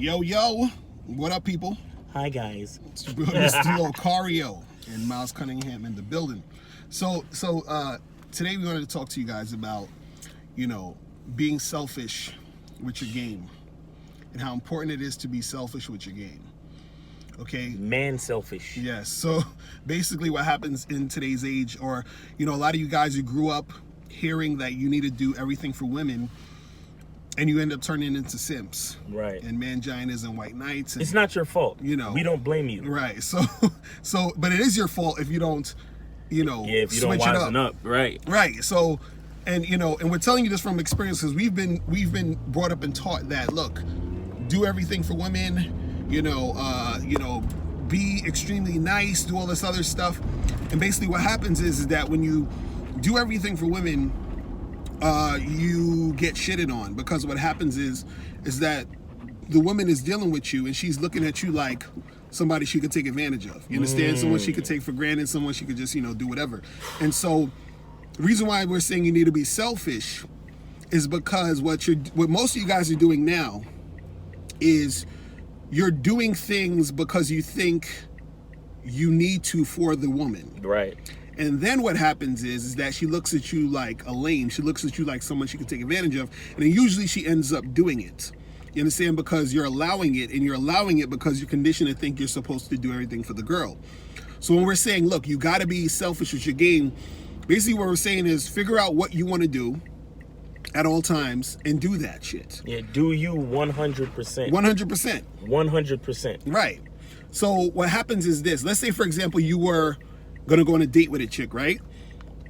Yo, what up, people? Hi, guys. It's Mr. Locario and Miles Cunningham in the building. So today we wanted to talk to you guys about, being selfish with your game and how important it is to be selfish with your game. Okay? Man selfish. Yes. So basically what happens in today's age, or, a lot of you guys who grew up hearing that you need to do everything for women, and you end up turning into simps, right? And manginas and white knights. And, it's not your fault. we don't blame you, right? So, but it is your fault if you don't, if you switch don't it wisen up, right? Right. So, and we're telling you this from experience because we've been brought up and taught that. Look, do everything for women. Be extremely nice. Do all this other stuff, and basically what happens is that when you do everything for women, you get shitted on, because what happens is that the woman is dealing with you and she's looking at you like somebody she could take advantage of. You understand? Someone she could take for granted, someone she could just, do whatever. And so the reason why we're saying you need to be selfish is because what most of you guys are doing now is you're doing things because you think you need to for the woman. Right. And then what happens is that she looks at you like a lame. She looks at you like someone she can take advantage of. And then usually she ends up doing it. You understand? Because you're allowing it, and you're allowing it because you're conditioned to think you're supposed to do everything for the girl. So when we're saying, look, you got to be selfish with your game, basically what we're saying is figure out what you want to do at all times and do that shit. Yeah, do you 100%. 100%. 100%. Right. So what happens is this. Let's say, for example, you were gonna go on a date with a chick, right?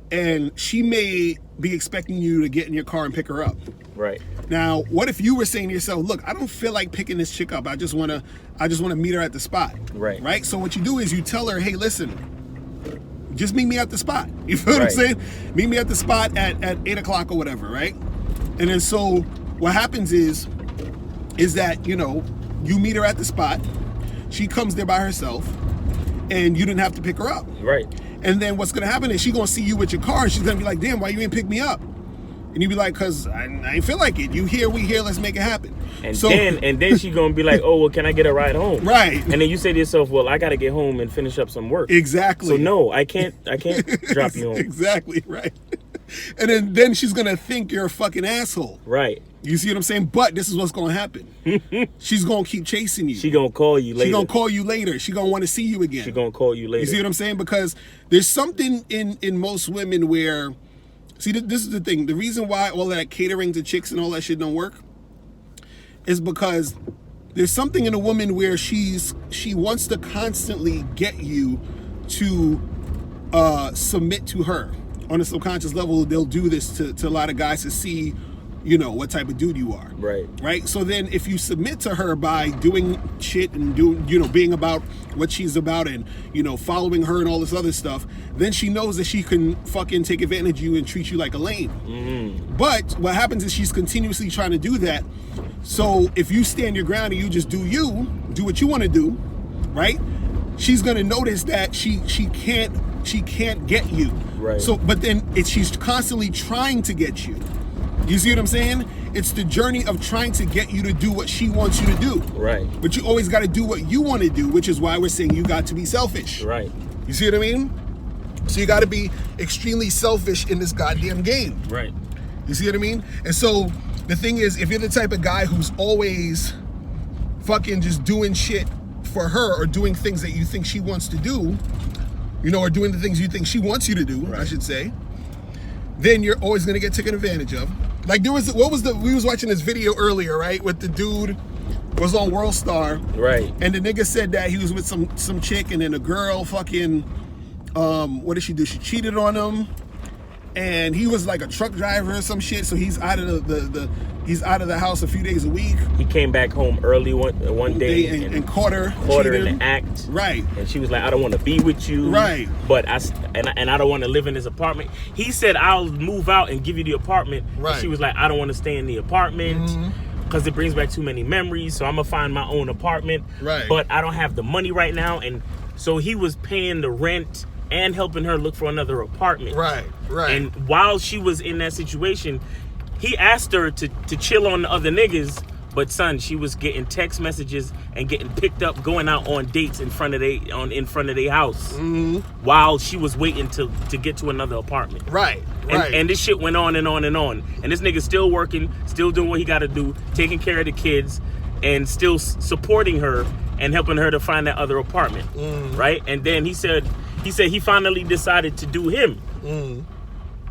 And she may be expecting you to get in your car and pick her up. Right. Now, what if you were saying to yourself, look, I don't feel like picking this chick up. I just wanna meet her at the spot. Right. Right? So what you do is you tell her, hey, listen, just meet me at the spot. You feel what I'm saying? Meet me at the spot at 8:00 or whatever, right? And then so what happens is that, you meet her at the spot, she comes there by herself, and you didn't have to pick her up. Right. And then what's going to happen is she's going to see you with your car, and she's going to be like, damn, why you ain't pick me up? And you be like, because I ain't feel like it. You here, we here, let's make it happen. And then she's going to be like, oh, well, can I get a ride home? Right. And then you say to yourself, well, I got to get home and finish up some work. Exactly. So no, I can't drop you home. Exactly, right. And then she's going to think you're a fucking asshole. Right. You see what I'm saying? But this is what's going to happen. She's going to keep chasing you. She going to call you later. She's going to call you later. She's going to want to see you again. She's going to call you later. You see what I'm saying? Because there's something in most women where, see, this is the thing. The reason why all that catering to chicks and all that shit don't work is because there's something in a woman where she wants to constantly get you to submit to her. On a subconscious level, they'll do this to a lot of guys to see, what type of dude you are. Right. Right. So then if you submit to her by doing shit and being about what she's about and, following her and all this other stuff, then she knows that she can fucking take advantage of you and treat you like a lame. Mm-hmm. But what happens is she's continuously trying to do that. So if you stand your ground and you just do what you want to do, right? She's going to notice that she can't get you. Right. So, but then she's constantly trying to get you. You see what I'm saying? It's the journey of trying to get you to do what she wants you to do. Right. But you always got to do what you want to do, which is why we're saying you got to be selfish. Right. You see what I mean? So you got to be extremely selfish in this goddamn game. Right. You see what I mean? And so the thing is, if you're the type of guy who's always fucking just doing shit for her or doing things that you think she wants to do, or doing the things you think she wants you to do, right, I should say, then you're always going to get taken advantage of. Like we was watching this video earlier, right? With the dude was on World Star. Right. And the nigga said that he was with some chick, and then a girl fucking, what did she do? She cheated on him. And he was like a truck driver or some shit, so he's out of he's out of the house a few days a week. He came back home early one day and caught her in the act. Right. And she was like, I don't want to be with you. Right. But I don't want to live in this apartment. He said, I'll move out and give you the apartment. Right. And she was like, I don't want to stay in the apartment because it brings back too many memories. So I'm gonna find my own apartment. Right. But I don't have the money right now, and so he was paying the rent and helping her look for another apartment. Right. And while she was in that situation, he asked her to chill on the other niggas But son, she was getting text messages and getting picked up, going out on dates in front of their house, while she was waiting to get to another apartment. Right. And this shit went on and on and on. And this nigga still working, still doing what he got to do, taking care of the kids, and still supporting her and helping her to find that other apartment, right? And then he said he finally decided to do him,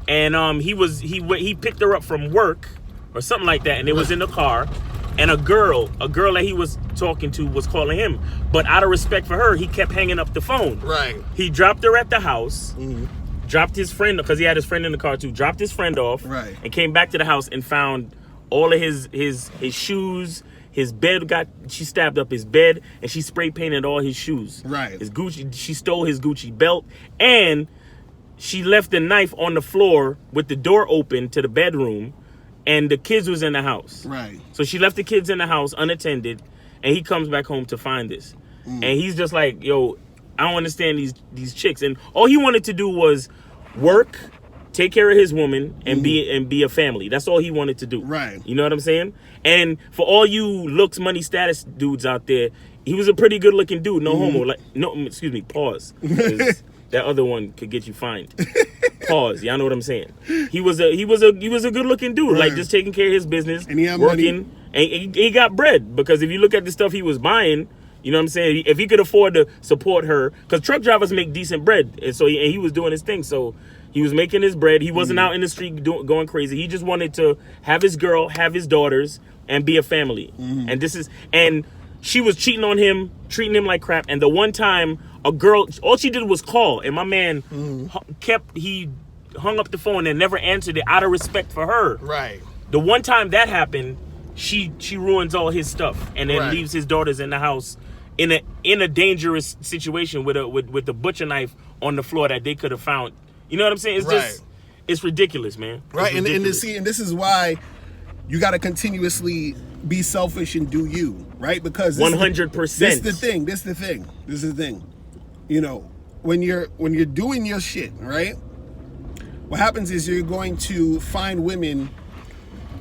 and he picked her up from work or something like that, and it was in the car. And a girl that he was talking to was calling him. But out of respect for her, he kept hanging up the phone. Right. He dropped her at the house, dropped his friend, because he had his friend in the car too, dropped his friend off, right, and came back to the house and found all of his shoes. His bed she stabbed up his bed, and she spray painted all his shoes. Right. His Gucci, she stole his Gucci belt, and she left the knife on the floor with the door open to the bedroom. And the kids was in the house. Right. So she left the kids in the house unattended, and he comes back home to find this. And he's just like, yo, I don't understand these chicks. And all he wanted to do was work, take care of his woman, and be a family. That's all he wanted to do. Right. You know what I'm saying? And for all you looks, money, status dudes out there, he was a pretty good looking dude. No homo. Like, no, excuse me, pause. That other one could get you fined. Pause. Y'all know what I'm saying. He was a good looking dude, right, like just taking care of his business, and he had working, money. And he got bread, because if you look at the stuff he was buying, you know what I'm saying. If he could afford to support her, because truck drivers make decent bread, and so he was doing his thing. So he was making his bread. He wasn't out in the street going crazy. He just wanted to have his girl, have his daughters, and be a family. And she was cheating on him, treating him like crap. And the one time a girl, all she did was call, and my man he hung up the phone and never answered it out of respect for her. Right. The one time that happened, she ruins all his stuff and then leaves his daughters in the house in a dangerous situation with the butcher knife on the floor that they could have found. You know what I'm saying? It's just, it's ridiculous, man. It's right. ridiculous. And this is why you got to continuously be selfish and do you, right? Because 100%. This is the thing. You know, when you're doing your shit, right? What happens is you're going to find women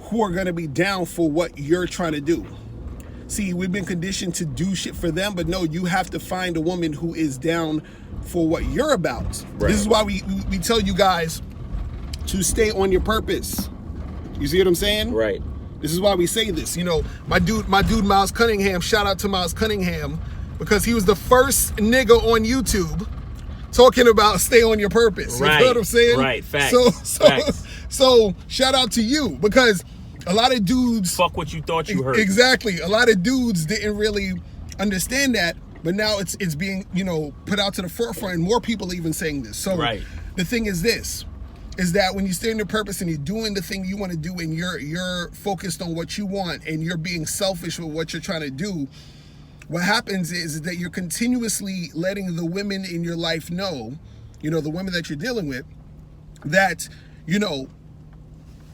who are going to be down for what you're trying to do. See, we've been conditioned to do shit for them, but no, you have to find a woman who is down for what you're about. Right. This is why we tell you guys to stay on your purpose. You see what I'm saying? Right. This is why we say this. You know, my dude Miles Cunningham, shout out to Miles Cunningham, because he was the first nigga on YouTube talking about stay on your purpose. Right. You know what I'm saying? Right. Facts. Facts. So shout out to you, because a lot of dudes fuck what you thought you heard. Exactly. A lot of dudes didn't really understand that, but now it's being, you know, put out to the forefront, and more people are even saying this. So the thing is this, is that when you stay on your purpose and you're doing the thing you want to do, and you're focused on what you want, and you're being selfish with what you're trying to do, what happens is that you're continuously letting the women in your life know, you know, the women that you're dealing with, that, you know,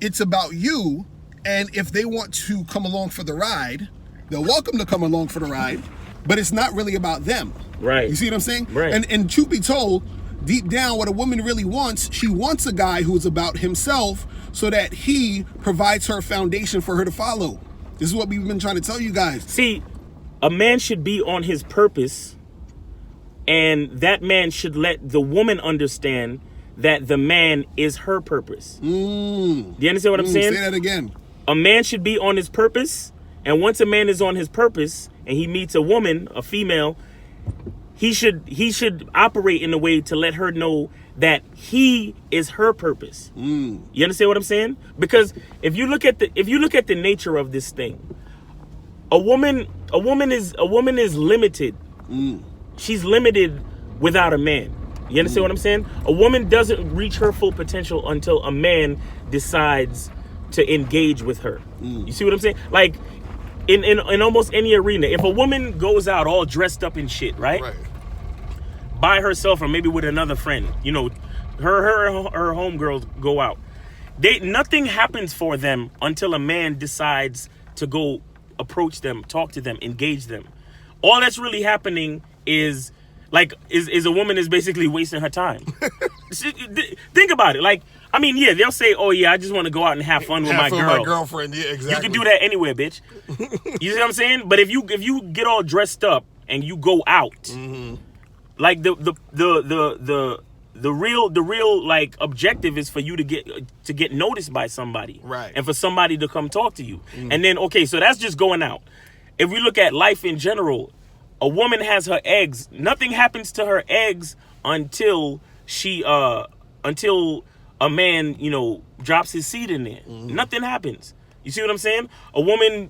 it's about you. And if they want to come along for the ride, they're welcome to come along for the ride, but it's not really about them. Right. You see what I'm saying? Right. And truth be told, deep down, what a woman really wants, she wants a guy who's about himself, so that he provides her a foundation for her to follow. This is what we've been trying to tell you guys. See, a man should be on his purpose, and that man should let the woman understand that the man is her purpose. Do you understand what I'm saying? Say that again. A man should be on his purpose, and once a man is on his purpose and he meets a woman, a female, he should operate in a way to let her know that he is her purpose. You understand what I'm saying? Because if you look at the nature of this thing, a woman is limited. She's limited without a man. You understand what I'm saying? A woman doesn't reach her full potential until a man decides to engage with her. You see what I'm saying? Like in almost any arena, if a woman goes out all dressed up in shit, right? By herself or maybe with another friend, you know, her homegirls go out. Nothing happens for them until a man decides to go approach them, talk to them, engage them. All that's really happening is a woman is basically wasting her time. Think about it. Like, I mean, yeah, they'll say, "Oh yeah, I just want to go out and have fun with my girl." My girlfriend, yeah, exactly. You can do that anywhere, bitch. You see what I'm saying? But if you get all dressed up and you go out, like the real like objective is for you to get noticed by somebody, right? And for somebody to come talk to you. And then okay, so that's just going out. If we look at life in general, a woman has her eggs. Nothing happens to her eggs until a man, drops his seed in there. Nothing happens. You see what I'm saying? A woman,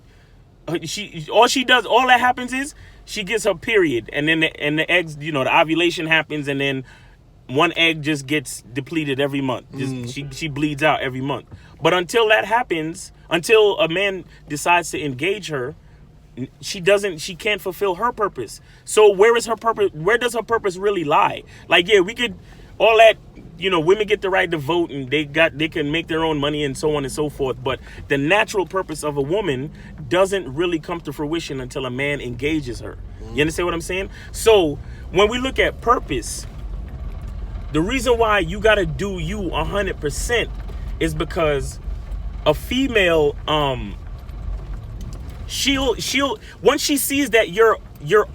all that happens is she gets her period, and then the eggs, the ovulation happens, and then one egg just gets depleted every month. She bleeds out every month. But until that happens, until a man decides to engage her, she can't fulfill her purpose. So where is her purpose? Where does her purpose really lie? Like, yeah, we could all that, women get the right to vote and they can make their own money and so on and so forth. But the natural purpose of a woman doesn't really come to fruition until a man engages her. You understand what I'm saying? So when we look at purpose, the reason why you got to do you 100% is because a female, she'll once she sees that you're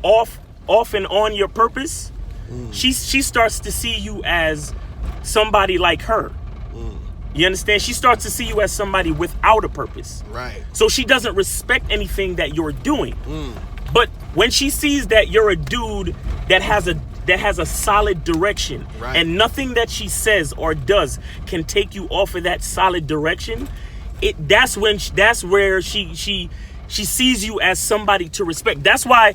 off and on your purpose, she starts to see you as somebody like her. You understand? She starts to see you as somebody without a purpose. Right. So she doesn't respect anything that you're doing. But when she sees that you're a dude that has a solid direction, right, and nothing that she says or does can take you off of that solid direction, that's where she sees you as somebody to respect. That's why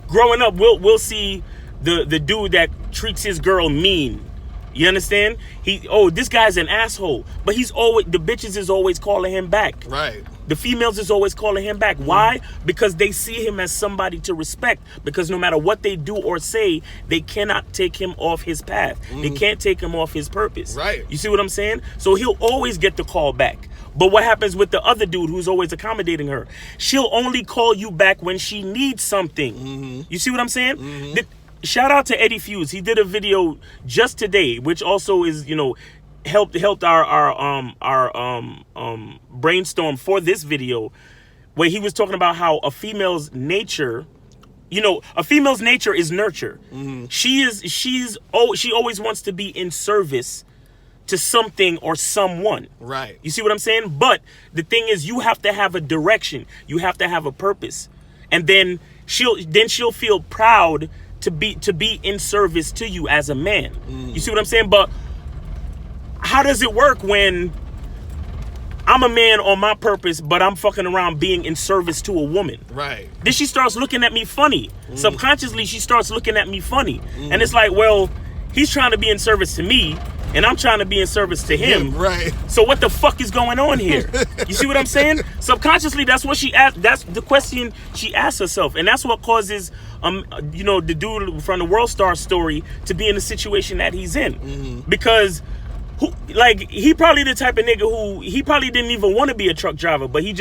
growing up, we'll see the dude that treats his girl mean. You understand? This guy's an asshole, but the bitches is always calling him back. Right. The females is always calling him back. Why? Because they see him as somebody to respect. Because no matter what they do or say, they cannot take him off his path. They can't take him off his purpose. Right. You see what I'm saying? So he'll always get the call back. But what happens with the other dude who's always accommodating her? She'll only call you back when she needs something. You see what I'm saying? Shout out to Eddie Fuse. He did a video just today, which also is, helped our brainstorm for this video, where he was talking about how a female's nature is nurture. She always wants to be in service to something or someone. Right. You see what I'm saying? But the thing is, you have to have a direction. You have to have a purpose. And then she'll feel proud to be in service to you as a man. You see what I'm saying? But how does it work when I'm a man on my purpose, but I'm fucking around being in service to a woman? Right. Then she starts looking at me funny. Subconsciously, she starts looking at me funny. And it's like, well, he's trying to be in service to me, and I'm trying to be in service to him. Right. So what the fuck is going on here? You see what I'm saying? Subconsciously, that's what she asked. That's the question she asked herself, and that's what causes the dude from the World Star story to be in the situation that he's in, because he probably the type of nigga who he probably didn't even want to be a truck driver, but he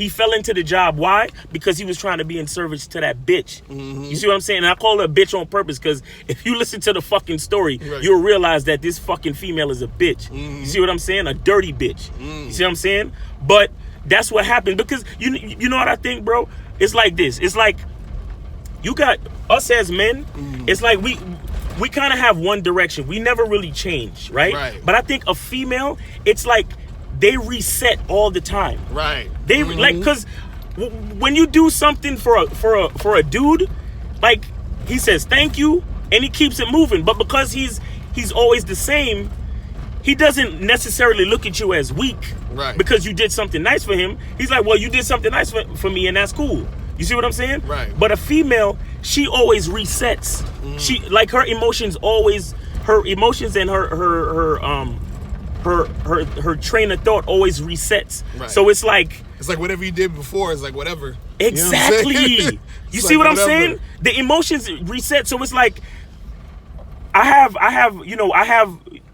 fell into the job. Why? Because he was trying to be in service to that bitch. You see what I'm saying? And I call her a bitch on purpose, because if you listen to the fucking story, you'll realize that this fucking female is a bitch. You see what I'm saying? A dirty bitch. You see what I'm saying? But that's what happened, because you know what I think, bro? It's like this. It's like you got us as men. It's like we kind of have one direction. We never really change, right? But I think a female, it's like they reset all the time. Right. They like, because when you do something for a dude, like, he says thank you and he keeps it moving. But because he's always the same, he doesn't necessarily look at you as weak, right, because you did something nice for him. He's like, well, you did something nice for me, and that's cool. You see what I'm saying? Right. But a female, she always resets. She, like, her emotions and her train of thought always resets. Right. So it's like whatever you did before is like whatever. Exactly. You see what I'm saying? The emotions reset. So it's like I have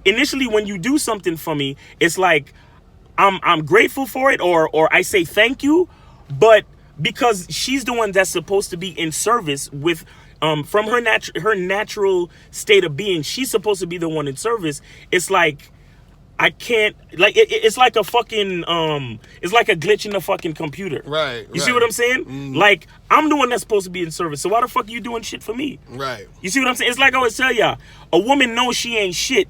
initially, when you do something for me, it's like I'm grateful for it, or I say thank you, but because she's the one that's supposed to be in service with from her natural state of being, she's supposed to be the one in service. It's like I can't, like, it's like a fucking it's like a glitch in the fucking computer. Right. You see what I'm saying? Mm-hmm. Like, I'm the one that's supposed to be in service. So why the fuck are you doing shit for me? Right. You see what I'm saying? It's like I always tell y'all, a woman knows she ain't shit.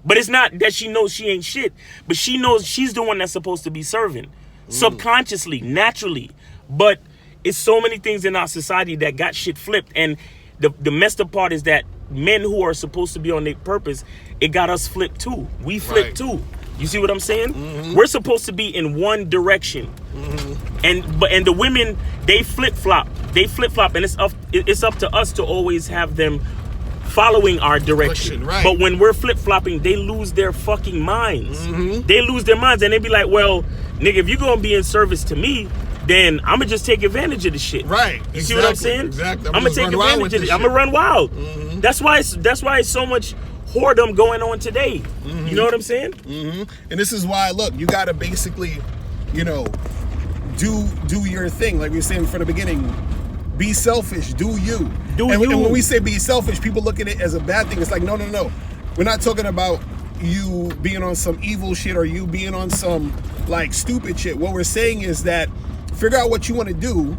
But it's not that she knows she ain't shit, but she knows she's the one that's supposed to be serving. Subconsciously, naturally. But it's so many things in our society that got shit flipped. And the messed up part is that men who are supposed to be on their purpose, it got us flipped too. We flipped too. You see what I'm saying? Mm-hmm. We're supposed to be in one direction. Mm-hmm. And the women, they flip-flop. And it's up to us to always have them following our direction. Right. But when we're flip-flopping, they lose their fucking minds. Mm-hmm. They lose their minds, and they be like, well, nigga, if you're gonna be in service to me, then I'm gonna just take advantage of the shit. Right. You see what I'm saying? Exactly. I'm gonna take advantage of it. I'm gonna run wild. Mm-hmm. That's why it's so much whoredom going on today. Mm-hmm. You know what I'm saying? Mm-hmm. And this is why, look, you gotta basically, do your thing. Like we were saying from the beginning, be selfish, do you. And when we say be selfish, people look at it as a bad thing. It's like, no. We're not talking about you being on some evil shit or you being on some like stupid shit. What we're saying is that figure out what you want to do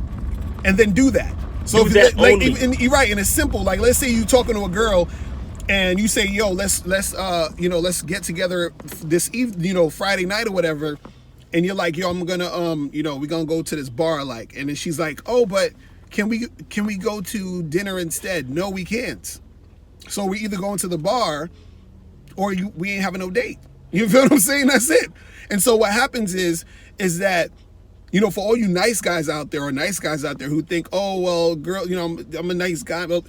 and then do that. So do that only. You're right, and it's simple. Like, let's say you're talking to a girl and you say, yo, let's get together this evening, Friday night or whatever. And you're like, yo, I'm gonna we're gonna go to this bar, like, and then she's like, oh, but can we go to dinner instead? No, we can't. So we either going to the bar or we ain't having no date. You feel what I'm saying? That's it. And so what happens is that, for all you nice guys out there who think, oh, well, girl, I'm a nice guy. Well,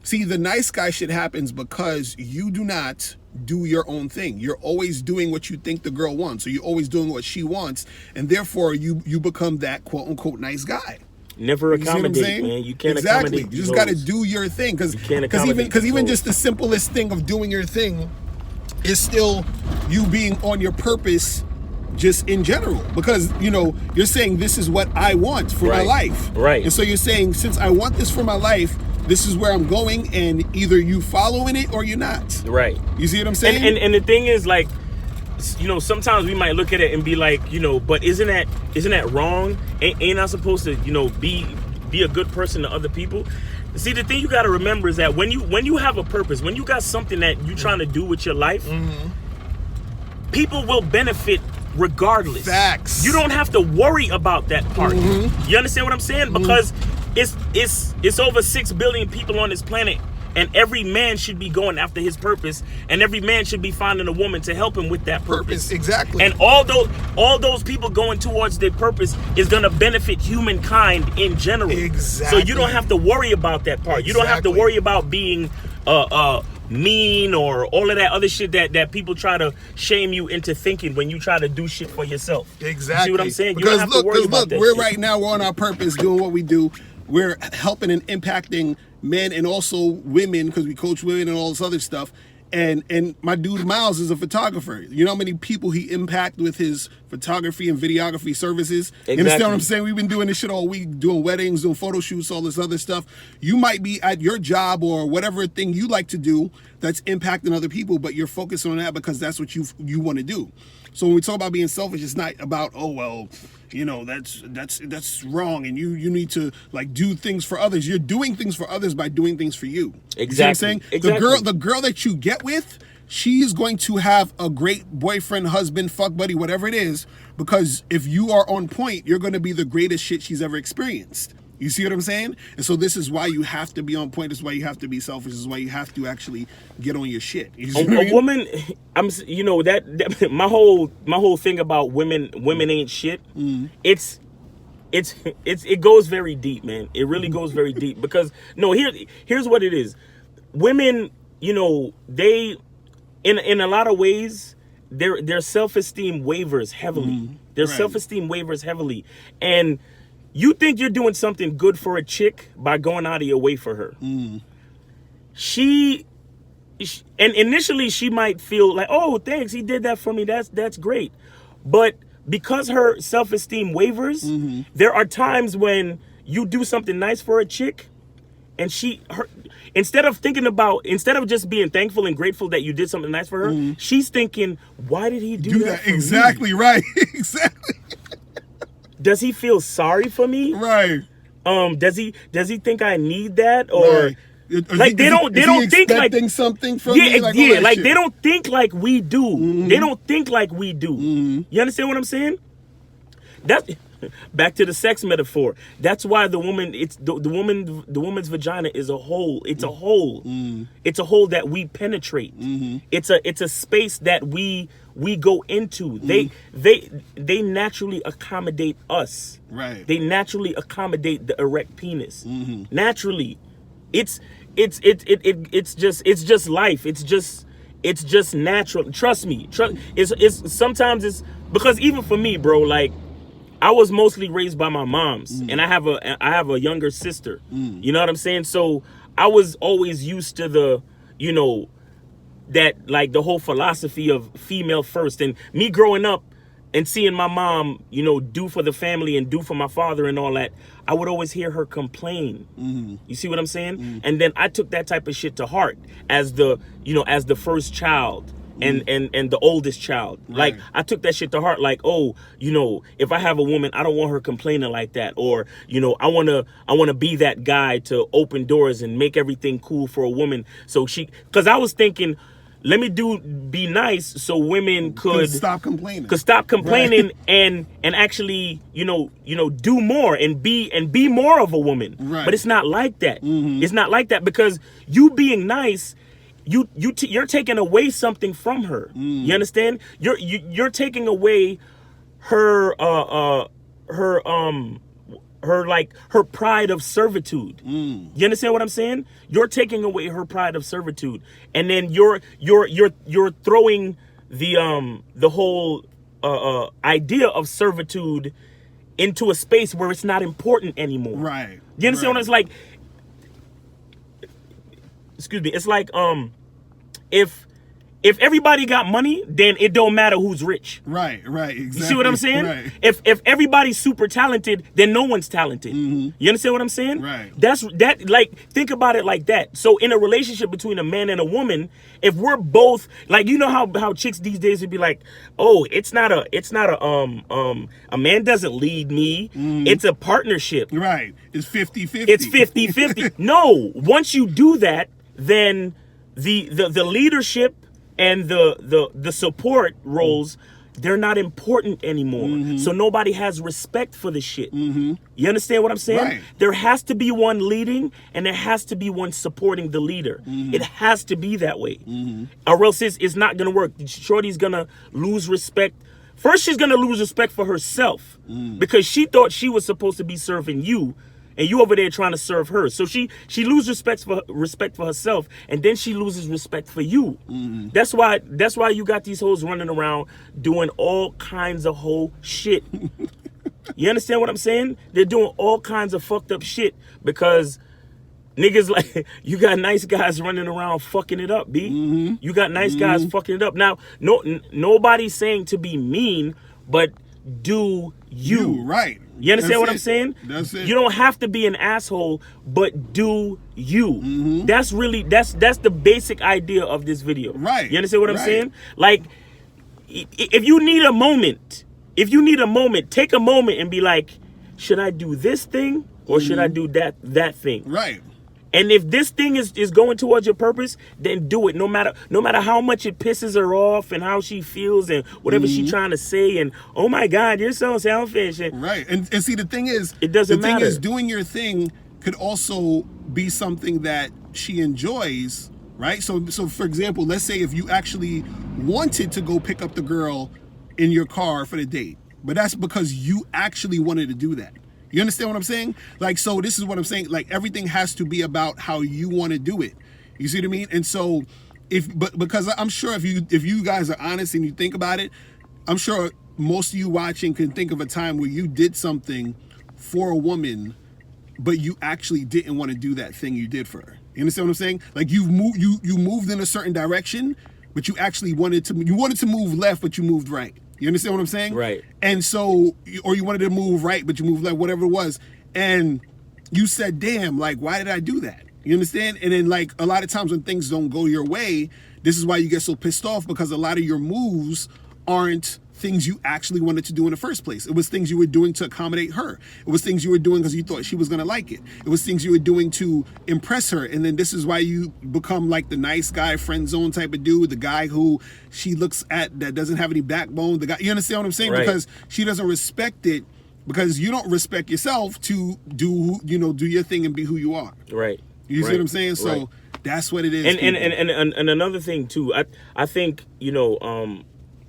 see, the nice guy shit happens because you do not do your own thing. You're always doing what you think the girl wants. So you're always doing what she wants. And therefore you become that quote unquote nice guy. Never accommodate, man. You can't accommodate. You just got to do your thing, because even just the simplest thing of doing your thing is still you being on your purpose, just in general. Because you're saying this is what I want for my life, right? And so you're saying, since I want this for my life, this is where I'm going, and either you following it or you're not. Right. You see what I'm saying? And the thing is, like, sometimes we might look at it and be like, but isn't that wrong? Ain't I supposed to, be a good person to other people? See, the thing you got to remember is that when you have a purpose, when you got something that you're trying to do with your life, people will benefit regardless. Facts. You don't have to worry about that part. You understand what I'm saying? Because it's over 6 billion people on this planet. And every man should be going after his purpose, and every man should be finding a woman to help him with that purpose. Exactly. And all those people going towards their purpose is going to benefit humankind in general. Exactly. So you don't have to worry about that part. You don't have to worry about being mean or all of that other shit that people try to shame you into thinking when you try to do shit for yourself. Exactly. You see what I'm saying? Because you don't have to worry about that we're shit. right now, we're on our purpose, doing what we do. We're helping and impacting men and also women, because we coach women and all this other stuff. And my dude Miles is a photographer. You know how many people he impact with his photography and videography services? Exactly. You understand what I'm saying? We've been doing this shit all week, doing weddings, doing photo shoots, all this other stuff. You might be at your job or whatever thing you like to do that's impacting other people, but you're focused on that because that's what you want to do. So when we talk about being selfish, it's not about, oh, well, that's wrong, and you need to like do things for others. You're doing things for others by doing things for you. Exactly. You see what I'm saying? Exactly. The girl that you get with, she's going to have a great boyfriend, husband, fuck buddy, whatever it is, because if you are on point, you're going to be the greatest shit she's ever experienced. You see what I'm saying? And so this is why you have to be on point. This is why you have to be selfish. This is why you have to actually get on your shit. You see what I mean? Woman, that my whole thing about women ain't shit. It goes very deep, man. It really goes very deep, because here's what it is. Women, they in a lot of ways their self-esteem wavers heavily. Their self-esteem wavers heavily, and you think you're doing something good for a chick by going out of your way for her. She and initially she might feel like, oh, thanks, he did that for me. That's great. But because her self-esteem wavers, there are times when you do something nice for a chick and instead of just being thankful and grateful that you did something nice for her, she's thinking, why did he do that for exactly me? Right. Exactly. Does he feel sorry for me? Right. Does he think I need that? Or right. Like they don't think like something from me? Like they don't think like we do. They don't think like we do. You understand what I'm saying? That's back to the sex metaphor. That's why the woman's vagina is a hole. It's a hole. It's a hole that we penetrate. It's a space that we go into. They naturally accommodate us. Right. They naturally accommodate the erect penis. Naturally. It's just life. It's just natural. Trust me. It's sometimes it's because even for me, bro, like I was mostly raised by my moms, and I have a younger sister. You know what I'm saying? So I was always used to the, that like the whole philosophy of female first, and me growing up and seeing my mom, do for the family and do for my father and all that, I would always hear her complain. You see what I'm saying? And then I took that type of shit to heart as the first child. And the oldest child. Right. Like I took that shit to heart, like, oh, if I have a woman, I don't want her complaining like that. Or, I wanna be that guy to open doors and make everything cool for a woman. So cause I was thinking, let me be nice so women could stop complaining. Right. and actually, do more and be more of a woman. Right. But it's not like that. It's not like that because you being nice, you're taking away something from her. You understand? You're taking away her pride of servitude. You understand what I'm saying? You're taking away her pride of servitude, and then you're throwing the whole idea of servitude into a space where it's not important anymore. Right. You understand what it's like? Excuse me. It's like if everybody got money, then it don't matter who's rich. Right, exactly. You see what I'm saying? Right. If everybody's super talented, then no one's talented. You understand what I'm saying? Right. Like think about it like that. So in a relationship between a man and a woman, if we're both like, how chicks these days would be like, oh, it's not a man doesn't lead me. It's a partnership. Right. It's 50-50. It's 50-50. No, once you do that, then the leadership and the support roles, they're not important anymore. So nobody has respect for the shit. You understand what I'm saying? Right. There has to be one leading and there has to be one supporting the leader. It has to be that way. Or else it's not gonna work. Shorty's gonna lose respect. First, she's gonna lose respect for herself because she thought she was supposed to be serving you. And you over there trying to serve her. So she loses respect for herself, and then she loses respect for you. That's why you got these hoes running around doing all kinds of whole shit. You understand what I'm saying? They're doing all kinds of fucked up shit because niggas like you got nice guys running around fucking it up, B. You got nice guys fucking it up. Now, nobody's saying to be mean, but do you. Right. You understand what I'm saying? That's it. You don't have to be an asshole, but do you. That's the basic idea of this video. Right. You understand what I'm saying? Like, if you need a moment, take a moment and be like, should I do this thing or should I do that thing? Right. And if this thing is going towards your purpose, then do it. No matter how much it pisses her off and how she feels and whatever she's trying to say and oh my God, you're so selfish. Right. And see, the thing is, it doesn't matter. The thing is, doing your thing could also be something that she enjoys, right? So for example, let's say if you actually wanted to go pick up the girl in your car for the date, but that's because you actually wanted to do that. You understand what I'm saying? Like, so this is what I'm saying. Like, everything has to be about how you want to do it. You see what I mean? And so, because I'm sure if you guys are honest and you think about it, I'm sure most of you watching can think of a time where you did something for a woman, but you actually didn't want to do that thing you did for her. You understand what I'm saying? Like, you moved in a certain direction, but you actually wanted to move left, but you moved right. You understand what I'm saying? Right. And so, or you wanted to move right, but you moved left, whatever it was. And you said, damn, like, why did I do that? You understand? And then, like, a lot of times when things don't go your way, this is why you get so pissed off, because a lot of your moves aren't things you actually wanted to do in the first place. It was things you were doing to accommodate her. It was things you were doing because you thought she was going to like it. It was things you were doing to impress her. And then this is why you become like the nice guy, friend zone type of dude, the guy who she looks at that doesn't have any backbone. The guy, you understand what I'm saying? Right. Because she doesn't respect it, because you don't respect yourself to do your thing and be who you are. Right. You see what I'm saying? So that's what it is. And another thing too, I think,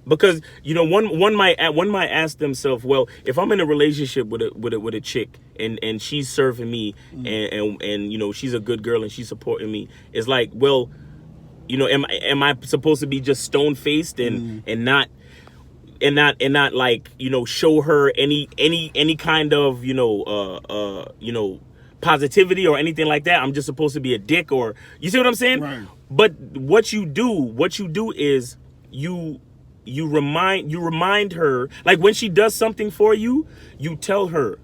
because one might ask themselves, well, if I'm in a relationship with a chick and she's serving me and she's a good girl and she's supporting me, it's like, well, am I supposed to be just stone faced and not like show her any kind of positivity or anything like that? I'm just supposed to be a dick, or you see what I'm saying? Right. But what you do is you remind her, like when she does something for you, you tell her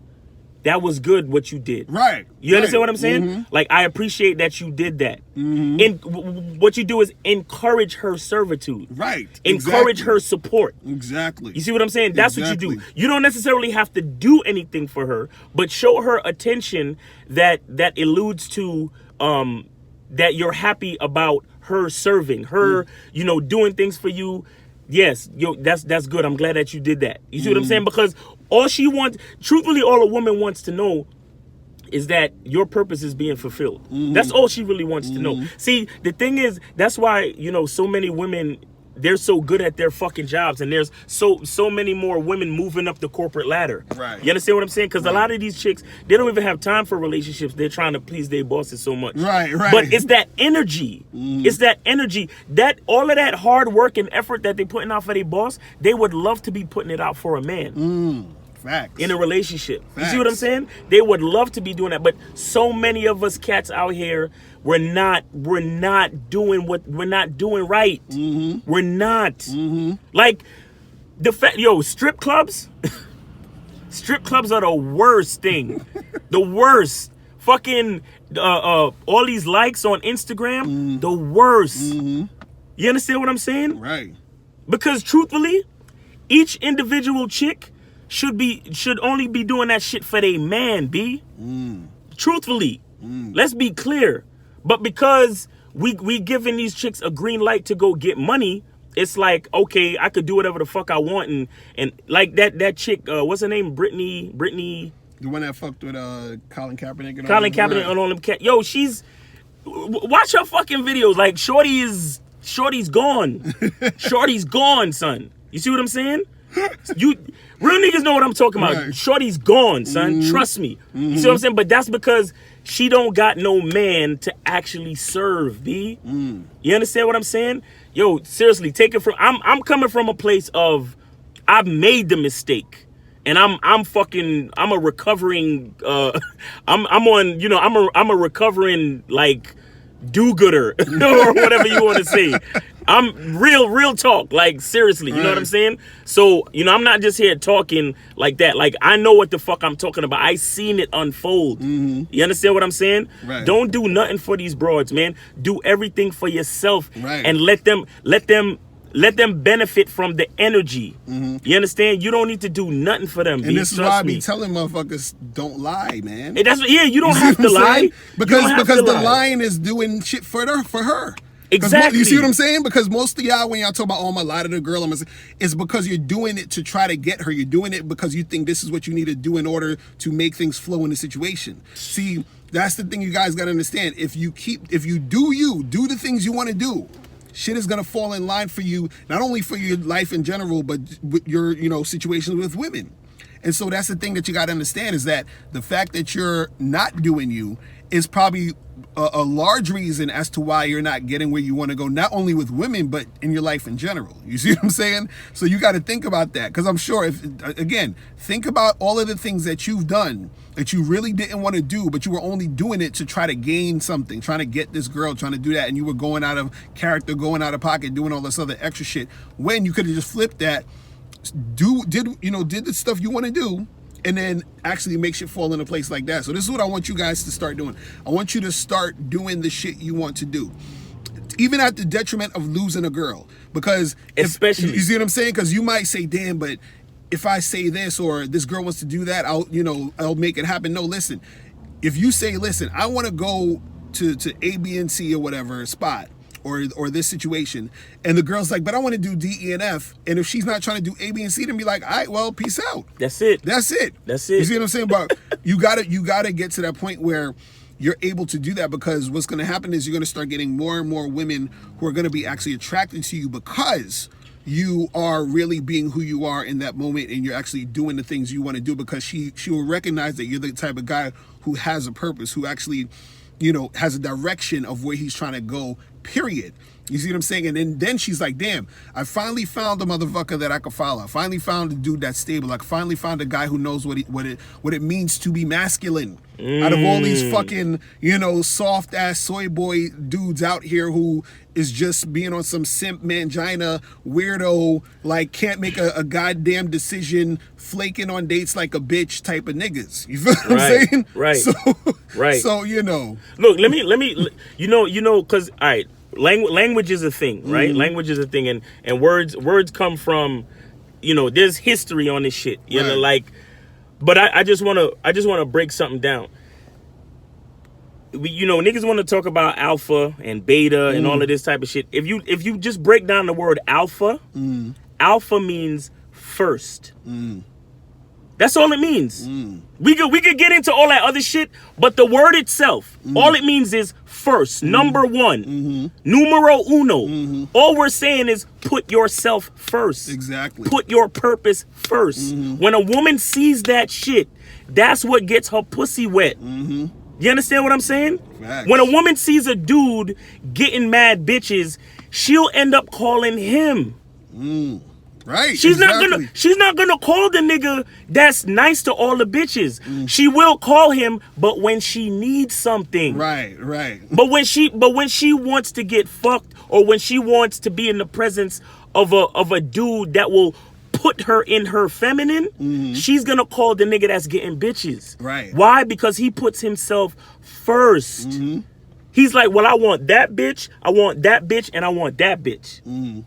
that was good what you did. Right. You understand what I'm saying? Like, I appreciate that you did that. And what you do is encourage her servitude. Right. Encourage her support. Exactly. You see what I'm saying? That's what you do. You don't necessarily have to do anything for her, but show her attention that alludes to that you're happy about her serving, her, doing things for you. Yes, that's good. I'm glad that you did that. You see what I'm saying? Because all she wants, truthfully, all a woman wants to know is that your purpose is being fulfilled. That's all she really wants to know. See, the thing is, that's why, so many women, they're so good at their fucking jobs, and there's so many more women moving up the corporate ladder. Right. You understand what I'm saying? Because a lot of these chicks, they don't even have time for relationships. They're trying to please their bosses so much. Right. But it's that energy. It's that energy, that all of that hard work and effort that they're putting out for their boss, they would love to be putting it out for a man. Facts. In a relationship. Facts. You see what I'm saying? They would love to be doing that, but so many of us cats out here, we're not doing right. We're not. Like the fact, strip clubs. Strip clubs are the worst thing. The worst. Fucking all these likes on Instagram, the worst. You understand what I'm saying? Right. Because truthfully, each individual chick should only be doing that shit for their man, B. Truthfully. Let's be clear. But because we giving these chicks a green light to go get money, it's like, okay, I could do whatever the fuck I want, and like that chick, what's her name? Brittany. The one that fucked with Colin Kaepernick. Colin Kaepernick and all them cat. Yo, she's watch her fucking videos. Like Shorty's gone. Shorty's gone, son. You see what I'm saying? You real niggas know what I'm talking about. Right. Shorty's gone, son. Trust me. You see what I'm saying? But that's because she don't got no man to actually serve, B. You understand what I'm saying? Yo, seriously, take it from I'm coming from a place of I've made the mistake. And I'm a recovering I'm a recovering like do-gooder or whatever you want to say. I'm real talk, like seriously, you know what I'm saying? So, I'm not just here talking like that. Like, I know what the fuck I'm talking about. I seen it unfold. You understand what I'm saying? Right. Don't do nothing for these broads, man. Do everything for yourself, right, and let them benefit from the energy. You understand? You don't need to do nothing for them. And this is why I be telling motherfuckers, don't lie, man. And you don't have to lie. Because the lying is doing shit for her. Exactly. You see what I'm saying? Because most of y'all, when y'all talk about, oh, I'm a lie to the girl, it's because you're doing it to try to get her. You're doing it because you think this is what you need to do in order to make things flow in the situation. See, that's the thing you guys got to understand. If you do the things you want to do, shit is gonna fall in line for you, not only for your life in general, but with your, situations with women. And so that's the thing that you gotta understand, is that the fact that you're not doing you is probably a large reason as to why you're not getting where you want to go, not only with women, but in your life in general. You see what I'm saying? So you got to think about that, because I'm sure think about all of the things that you've done that you really didn't want to do, but you were only doing it to try to gain something, trying to get this girl, trying to do that, and you were going out of character, going out of pocket, doing all this other extra shit, when you could have just flipped that, did the stuff you want to do, and then actually make shit fall into place like that. So this is what I want you guys to start doing. I want you to start doing the shit you want to do, even at the detriment of losing a girl. Because especially, you see what I'm saying? Because you might say, damn, but if I say this or this girl wants to do that, I'll make it happen. No, listen. If you say, listen, I want to go to A, B, and C or whatever spot, or this situation, and the girl's like, but I want to do D, E, and F, and if she's not trying to do A, B, and C, then be like, all right, well, peace out. That's it. You see what I'm saying? But you gotta get to that point where you're able to do that, because what's going to happen is you're going to start getting more and more women who are going to be actually attracted to you, because you are really being who you are in that moment, and you're actually doing the things you want to do, because she will recognize that you're the type of guy who has a purpose, who actually, has a direction of where he's trying to go, period. You see what I'm saying? And then she's like, damn, I finally found a motherfucker that I could follow. I finally found a dude that's stable. I finally found a guy who knows what it means to be masculine. Out of all these fucking, soft ass soy boy dudes out here who is just being on some simp mangina weirdo, like can't make a goddamn decision, flaking on dates like a bitch type of niggas. You feel what I'm saying? Right. So, right. So, Look, let me, because, all right, language is a thing, right? Language is a thing, and words come from, there's history on this shit, but I just want to break something down. Niggas want to talk about alpha and beta and all of this type of shit. If you just break down the word alpha, alpha means first. That's all it means. We could get into all that other shit, but the word itself, all it means is first, number one, numero uno. All we're saying is put yourself first. Exactly. Put your purpose first. When a woman sees that shit, that's what gets her pussy wet. You understand what I'm saying? Facts. When a woman sees a dude getting mad bitches, she'll end up calling him. Right. She's not gonna call the nigga that's nice to all the bitches. She will call him, but when she needs something. Right. But when she wants to get fucked, or when she wants to be in the presence of a dude that will put her in her feminine, she's gonna call the nigga that's getting bitches. Right. Why? Because he puts himself first. He's like, well, I want that bitch, and I want that bitch.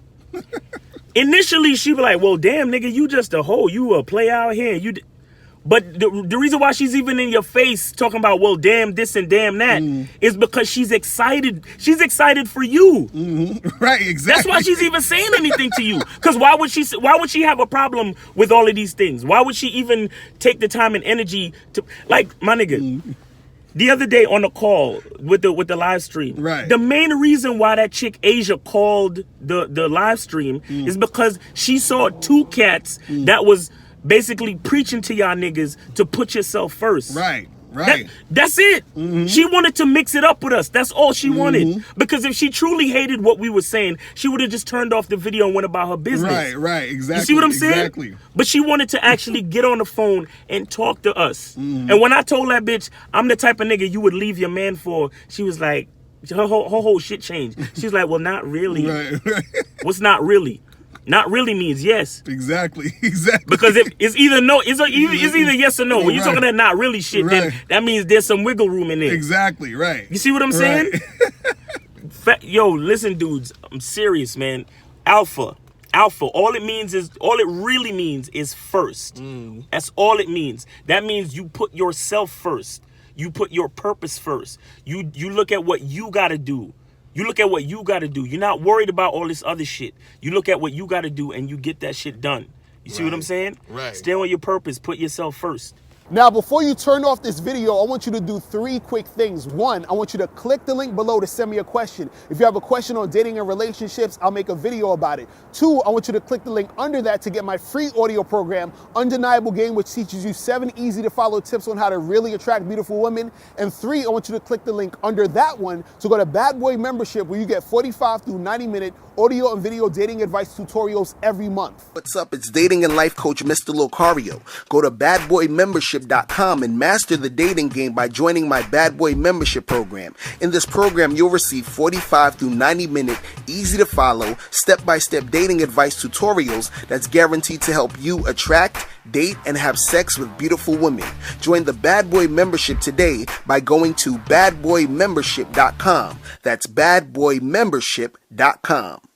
Initially, she be like, well, damn, nigga, you just a hoe. You a play out here. But the reason why she's even in your face talking about, well, damn this and damn that, is because she's excited. She's excited for you. Right, exactly. That's why she's even saying anything to you. Because why would she have a problem with all of these things? Why would she even take the time and energy to, like, my nigga, the other day on the call with the live stream, right, the main reason why that chick Asia called the live stream is because she saw two cats that was basically preaching to y'all niggas to put yourself first. Right. That's it. She wanted to mix it up with us. That's all she wanted. Because if she truly hated what we were saying, she would have just turned off the video and went about her business. Right, exactly. You see what I'm saying? Exactly. But she wanted to actually get on the phone and talk to us. And when I told that bitch, I'm the type of nigga you would leave your man for, she was like, her whole shit changed. She's like, well, not really. Right. What's not really? Not really means yes. Exactly. Because if it's either no, it's either yes or no. When you're talking that not really shit, then that means there's some wiggle room in there. Exactly, right. You see what I'm saying? Yo, listen, dudes, I'm serious, man. Alpha, all it really means is first. That's all it means. That means you put yourself first. You put your purpose first. You look at what you gotta do. You look at what you got to do. You're not worried about all this other shit. You look at what you got to do and you get that shit done. You see what I'm saying? Right. Stay on your purpose. Put yourself first. Now, before you turn off this video, I want you to do 3 quick things. 1, I want you to click the link below to send me a question. If you have a question on dating and relationships, I'll make a video about it. 2, I want you to click the link under that to get my free audio program, Undeniable Game, which teaches you 7 easy to follow tips on how to really attract beautiful women. And 3, I want you to click the link under that one to go to Bad Boy Membership, where you get 45 through 90-minute audio and video dating advice tutorials every month. What's up? It's dating and life coach Mr. Locario. Go to badboymembership.com and master the dating game by joining my Bad Boy Membership program. In this program, you'll receive 45 through 90-minute, easy to follow, step-by-step dating advice tutorials that's guaranteed to help you attract date, and have sex with beautiful women. Join the Bad Boy membership today by going to badboymembership.com. That's badboymembership.com.